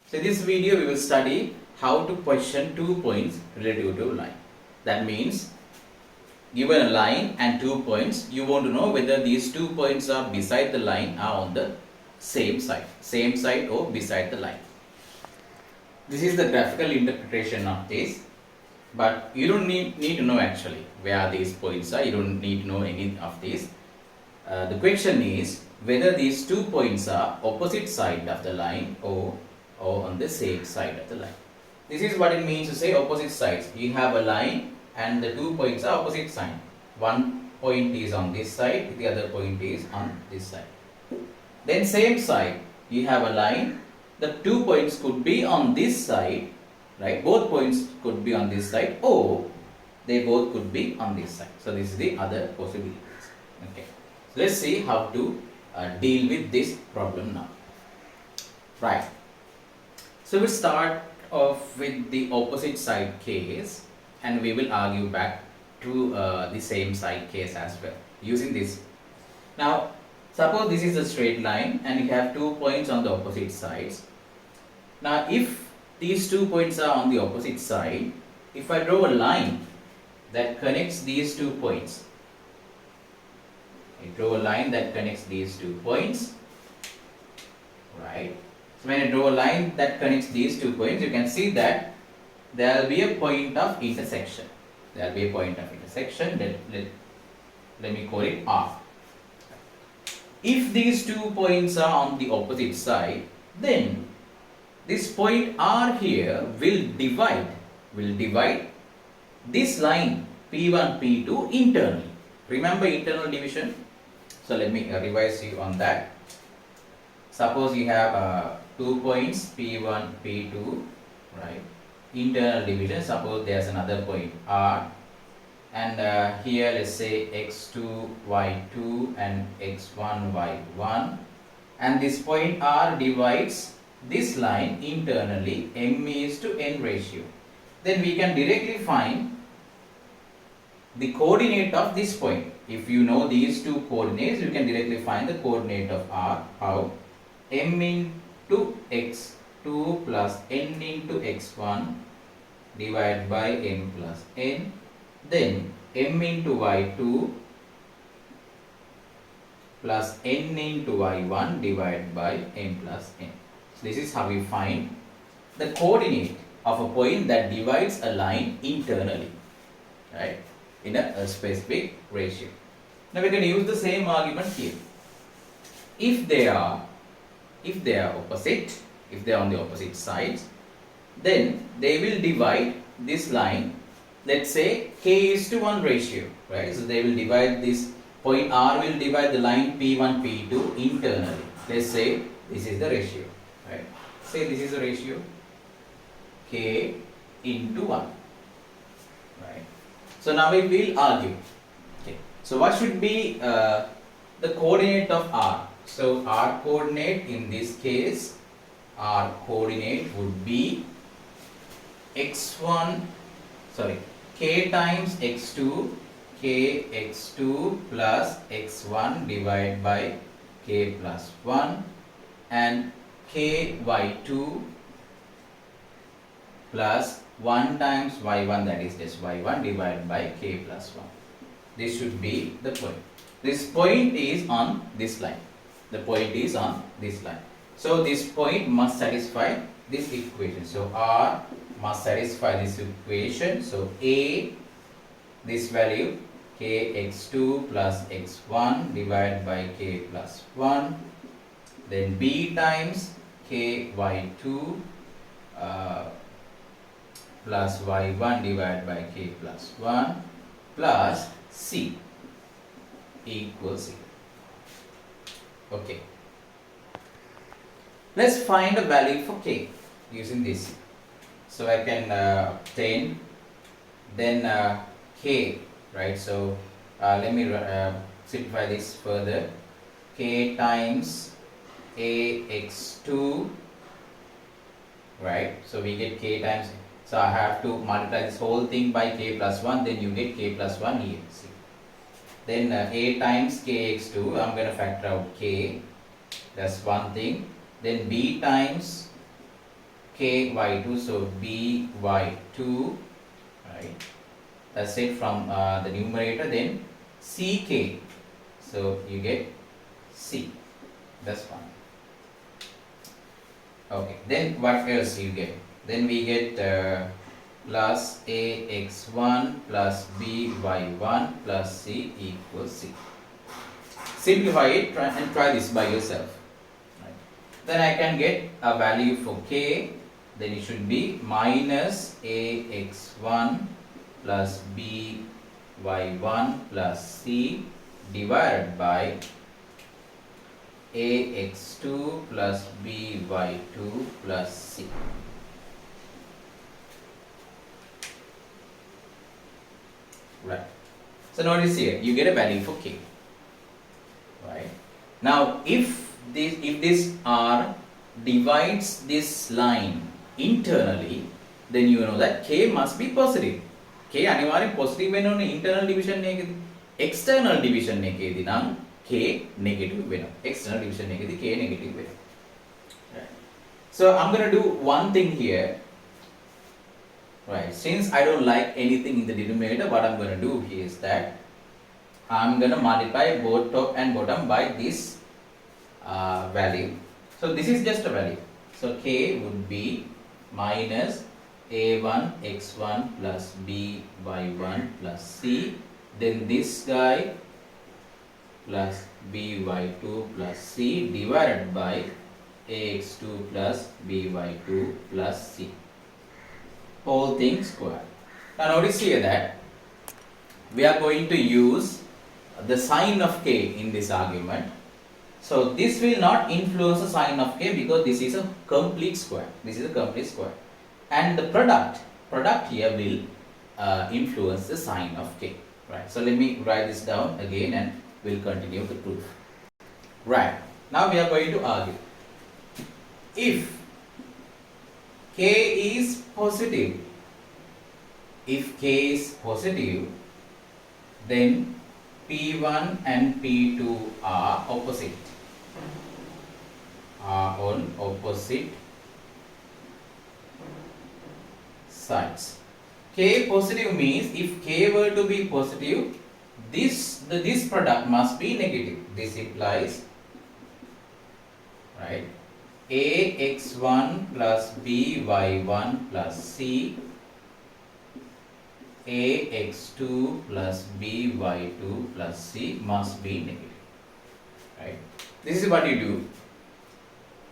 So in this video we will study how to position 2 points relative to a line. That means given a line and 2 points, you want to know whether these 2 points are beside the line or on the same side or beside the line. This is the graphical interpretation of this, but you don't need to know actually where these points are. You don't need to know any of these. The question is whether these 2 points are opposite side of the line or on the same side of the line. This is what it means to say opposite sides. You have a line and the 2 points are opposite sign. One point is on this side, the other point is on this side. Then same side, you have a line. The 2 points could be on this side, right? Both points could be on this side, or they both could be on this side. So this is the other possibilities. Okay. So let's see how to deal with this problem now. Right. So we'll start off with the opposite side case, and we will argue back to the same side case as well using this. Now suppose this is a straight line and you have 2 points on the opposite sides. Now if these 2 points are on the opposite side, if I draw a line that connects these 2 points, I draw a line that connects these 2 points, right? So when I draw a line that connects these 2 points, you can see that there will be a point of intersection. There will be a point of intersection. Let me call it R. If these 2 points are on the opposite side, then this point R here will divide this line P1, P2 internally. Remember internal division? So let me revise you on that. Suppose you have 2 points P1, P2, right? Internal division, suppose there's another point R, and here let's say x2, y2 and x1, y1, and this point R divides this line internally m is to n ratio. Then we can directly find the coordinate of this point. If you know these two coordinates, you can directly find the coordinate of R. How? M into x2 plus n into x1 divided by m plus n, then m into y2 plus n into y1 divided by m plus n. So this is how we find the coordinate of a point that divides a line internally, right, in a specific ratio. Now we can use the same argument here. If they are opposite, if they are on the opposite sides, then they will divide this line, let's say k is to 1 ratio, right? So they will divide this point R will divide the line P1, P2 internally. Let's say this is the ratio, right? Say this is the ratio k into 1, right? So now we will argue. Okay. So what should be the coordinate of R? So R coordinate in this case, R coordinate would be k times x2, k x2 plus x1 divided by k plus 1, and k y2 plus 1 times y1, that is just y1 divided by k plus 1. This should be the point. This point is on this line. The point is on this line. So this point must satisfy this equation. So R must satisfy this equation. So A, this value kx2 plus x1 divided by k plus 1, then B times ky2 plus y1 divided by k plus 1 plus C equals 0. Okay. Let's find a value for k using this. So I can obtain then k, right? So let me simplify this further. K times ax2, right? So we get k times, so I have to multiply this whole thing by k plus 1, then you get k plus 1 here. See. Then a times kx2, I'm going to factor out k, that's one thing. Then b times k y2, so b y2, right? That's it from the numerator. Then ck, so you get c. That's fine. Okay, then what else you get? Then we get plus ax1 plus by1 plus c equals c. Simplify it and try this by yourself. Right. Then I can get a value for k. Then it should be minus ax1 plus by1 plus c divided by ax2 plus by2 plus c. Right. So notice here, you get a value for k. Right. Now, if this r divides this line internally, then you know that k must be positive. k අනිවාර්යෙන් positive වෙන්න ඕනේ internal division එකේදී. external division එකේදී නම් k negative වෙනවා. external division එකේදී k negative වෙනවා. Right. So I'm going to do one thing here. Right. Since I don't like anything in the denominator, what I'm going to do here is that I'm going to multiply both top and bottom by this value. So this is just a value. So k would be minus a1 x1 plus b y1 plus c. Then this guy plus by2 plus c divided by ax2 plus by2 plus c. Whole thing square. Now notice here that we are going to use the sign of k in this argument. So this will not influence the sign of k because this is a complete square. This is a complete square. And the product here will influence the sign of k. Right. So let me write this down again and we'll continue the proof. Right. Now we are going to argue. If k is positive, then P1 and P2 are opposite, are on opposite sides. K positive means if k were to be positive, this product must be negative. This implies, right, ax1 plus by1 plus c, ax2 plus by2 plus c must be negative. Right. This is what you do.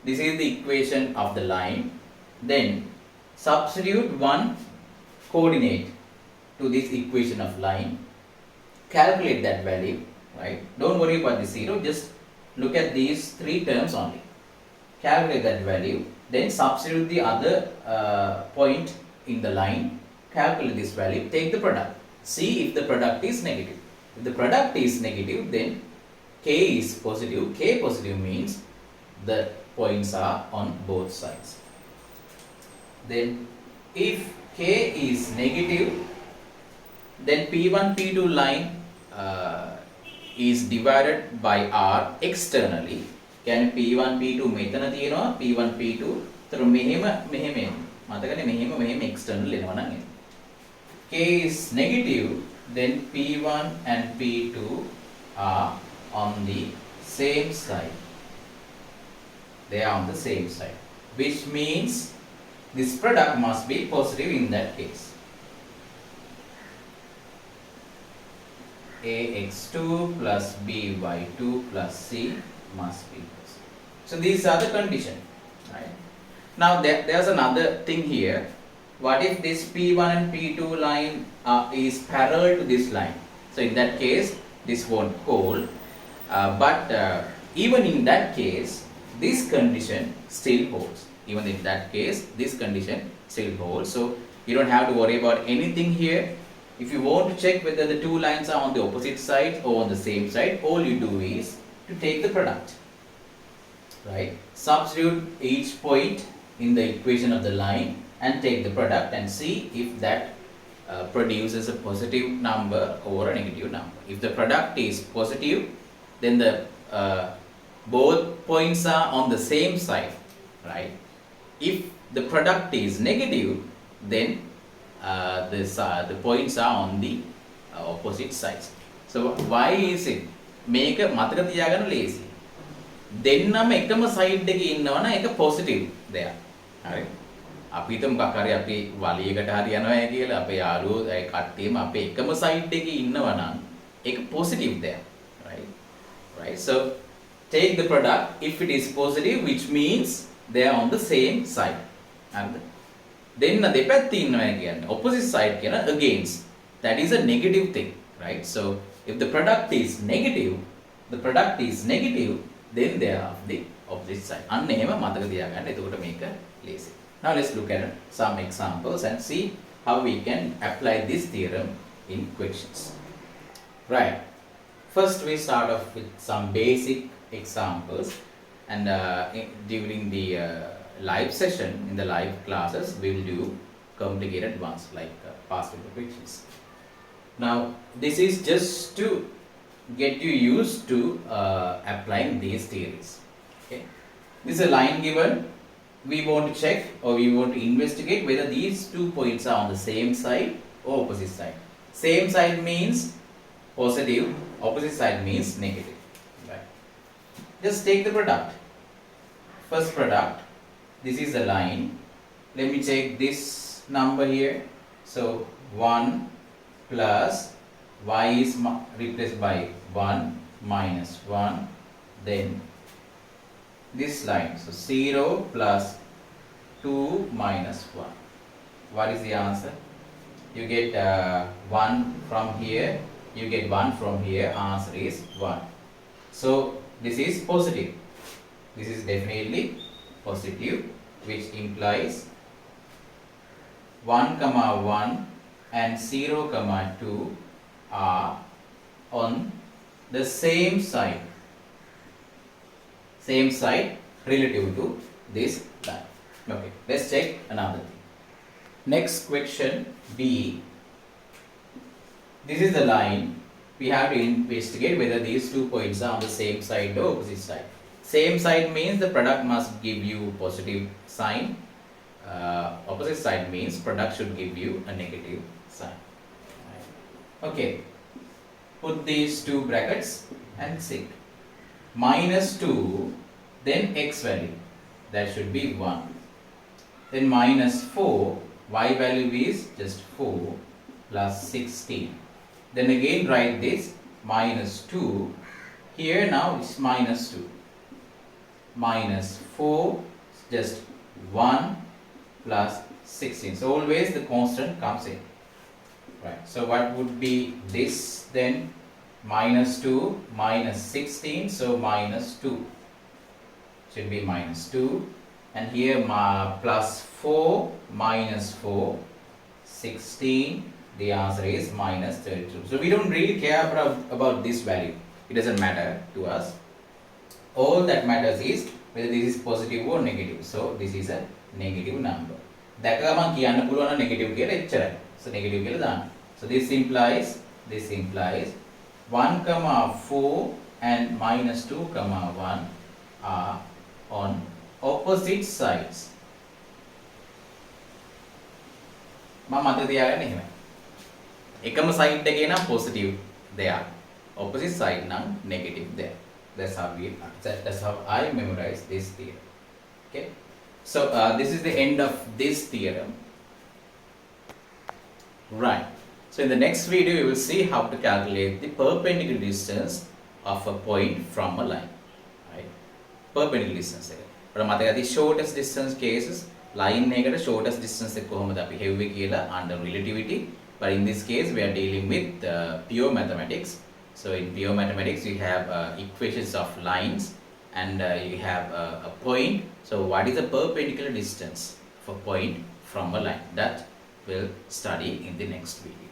This is the equation of the line. Then substitute one coordinate to this equation of line. Calculate that value. Right. Don't worry about the zero. Just look at these three terms only. Calculate that value. Then substitute the other point in the line. Calculate this value. Take the product. See if the product is negative. If the product is negative, then k is positive. K positive means the points are on both sides. Then if k is negative, then P1 P2 line is divided by r externally. Can P1 P2 මෙතන තියෙනවා P1 P2 තර මෙහෙම මෙහෙම external එනවා නම් k is negative, then P1 and P2 are on the same side. They are on the same side, which means this product must be positive in that case. ax2 plus by2 plus c must be positive. So these are the conditions, right? Now there's another thing here. What if this P1 and P2 line is parallel to this line? So in that case, this won't hold. But even in that case, this condition still holds. Even in that case, this condition still holds. So you don't have to worry about anything here. If you want to check whether the two lines are on the opposite sides or on the same side, all you do is to take the product. Right? Substitute each point in the equation of the line and take the product and see if that produces a positive number or a negative number. If the product is positive, then the both points are on the same side, right? If the product is negative, then the points are on the opposite sides. So why is it? මේක මතක තියාගන්න ලේසි. දෙන්නම එකම side එකේ ඉන්නවනම් ඒක positive දෙයක්. හරි. අපි හිතමු මොකක් හරි අපි වලියකට හරි යනවා කියලා අපේ යාළුවෝ ඒ කට්ටියම අපේ එකම සයිඩ් එකේ ඉන්නවනම් ඒක පොසිටිව් දෙයක්. Right? Right. So take the product if it is positive, which means they are on the same side. හරිද? දෙන්න දෙපැත්තේ ඉන්නවා කියන්නේ opposite side කියන against. That is a negative thing, right? So if the product is negative, then they are of the opposite side. අන්න එහෙම මතක තියාගන්න. එතකොට මේක ලේසි. Now let's look at some examples and see how we can apply this theorem in questions. Right. First we start off with some basic examples, and during the live session, in the live classes, we will do complicated ones like past paper questions. Now this is just to get you used to applying these theories. Okay, this is a line given. We want to check, or we want to investigate whether these 2 points are on the same side or opposite side. Same side means positive, opposite side means negative. Right. Just take the product. First product, this is the line. Let me take this number here. So 1 plus y is replaced by 1 minus 1, then this line, so 0 plus 2 minus 1. What is the answer? You get 1 from here, you get 1 from here, answer is 1. So this is positive. This is definitely positive, which implies 1 comma 1 and 0 comma 2 are on the same side relative to this line. Okay, let's check another thing. Next question B. This is the line. We have to investigate whether these 2 points are on the same side or opposite side. Same side means the product must give you positive sign. Opposite side means product should give you a negative sign. Okay, put these 2 brackets and see. Minus 2, then x value, that should be 1. Then minus 4, y value is just 4 plus 16. Then again write this minus 2. Here now it's minus 2. Minus 4, just 1 plus 16. So always the constant comes in. Right. So what would be this then? Minus 2 minus 16, so minus 2. Should be minus 2. And here plus 4 minus 4, 16. The answer is minus 32. So we don't really care about this value. It doesn't matter to us. All that matters is whether this is positive or negative. So this is a negative number. දැකගම කියන්න පුළුවන් නම් negative කියලා එච්චරයි. So negative කියලා දාන්න. So this implies 1 comma 4 and minus 2 comma 1 are on opposite sides. මම මතක තියාගන්න එහෙමයි. එකම side එකේ නම් positive දෙයක්. Opposite side නම් negative දෙයක්. That's how I memorize this theorem. Okay. So this is the end of this theorem. Right. So in the next video, we will see how to calculate the perpendicular distance of a point from a line. Right? Perpendicular distance. But the shortest distance cases, line negative shortest distance under relativity. But in this case, we are dealing with pure mathematics. So in pure mathematics, you have equations of lines, and you have a point. So what is the perpendicular distance of a point from a line? That we'll study in the next video.